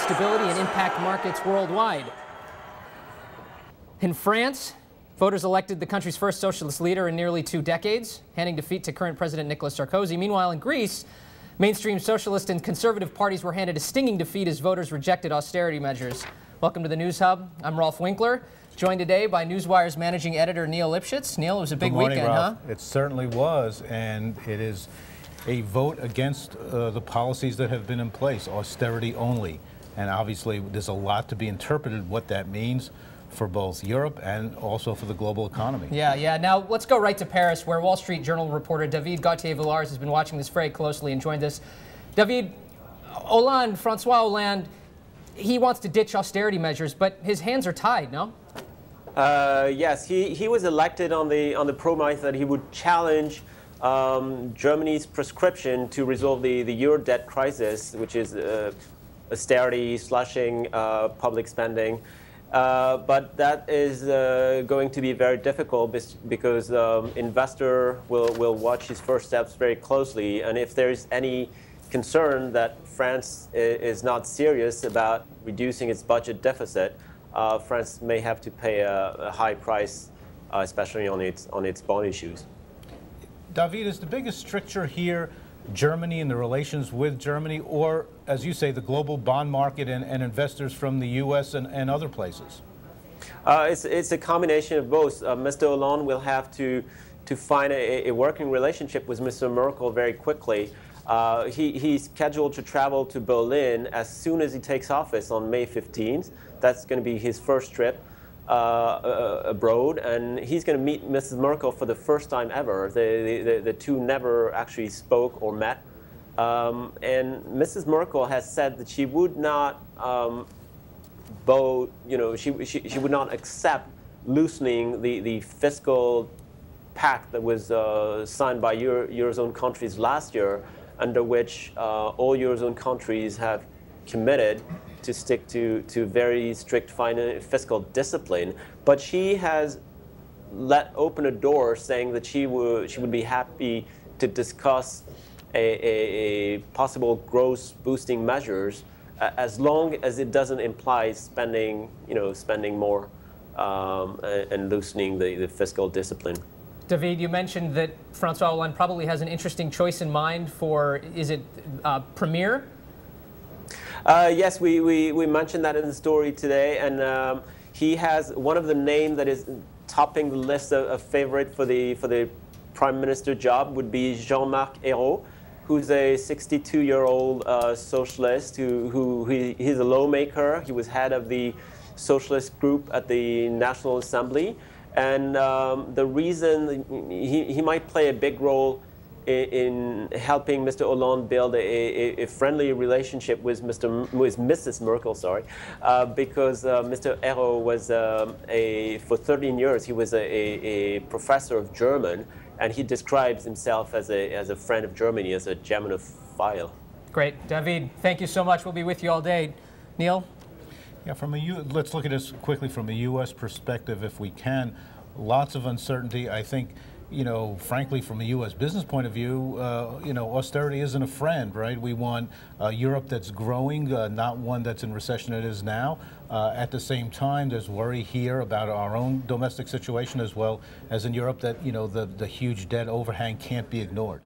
stability and impact markets worldwide. In France, voters elected the country's first socialist leader in nearly 2 decades, handing defeat to current President Nicolas Sarkozy. Meanwhile, in Greece, mainstream socialist and conservative parties were handed a stinging defeat as voters rejected austerity measures. Welcome to the News Hub. I'm Rolf Winkler, joined today by Newswire's managing editor Neil Lipschitz. Neil, it was a big weekend, Ralph. huh? It certainly was, and it is a vote against the policies that have been in place, austerity only. And obviously, there's a lot to be interpreted what that means for both Europe and also for the global economy. Yeah. Now, let's go right to Paris, where Wall Street Journal reporter David Gauthier-Villars has been watching this very closely and joined us. David, François Hollande, he wants to ditch austerity measures, but his hands are tied, no? Yes, he was elected on the promise that he would challenge Germany's prescription to resolve the euro debt crisis, which is austerity, slashing public spending. But that is going to be very difficult because investor will watch his first steps very closely, and if there's any concern that France is not serious about reducing its budget deficit, France may have to pay a high price, especially on its bond issues. David, is the biggest stricture here Germany and the relations with Germany, or, as you say, the global bond market and investors from the U.S. and other places? It's a combination of both. Mr. Hollande will have to find a working relationship with Mr. Merkel very quickly. He's scheduled to travel to Berlin as soon as he takes office on May 15th. That's going to be his first trip abroad, and he's going to meet Mrs. Merkel for the first time ever. The two never actually spoke or met. And Mrs. Merkel has said that she would not she would not accept loosening the fiscal pact that was signed by Eurozone countries last year, under which all Eurozone countries have committed to stick to very strict fiscal discipline. But she has let open a door, saying that she would be happy to discuss a possible growth boosting measures as long as it doesn't imply spending more and loosening the fiscal discipline. David, you mentioned that François Hollande probably has an interesting choice in mind for, is it Premier? Yes, we mentioned that in the story today, and he has one of the names that is topping the list of favorite for the prime minister job would be Jean-Marc Ayrault, who's a 62-year-old socialist he's a lawmaker. He was head of the socialist group at the National Assembly, and the reason he might play a big role in helping Mr. Hollande build a friendly relationship with Mrs. Merkel, because Mr. Ayrault was for 13 years he was a professor of German, and he describes himself as a friend of Germany, as a Germanophile. Great, David. Thank you so much. We'll be with you all day. Neil. Yeah, let's look at this quickly from a U.S. perspective, if we can. Lots of uncertainty. I think, frankly, from a U.S. business point of view, austerity isn't a friend, right? We want Europe that's growing, not one that's in recession it is now. At the same time, there's worry here about our own domestic situation as well as in Europe that, the huge debt overhang can't be ignored.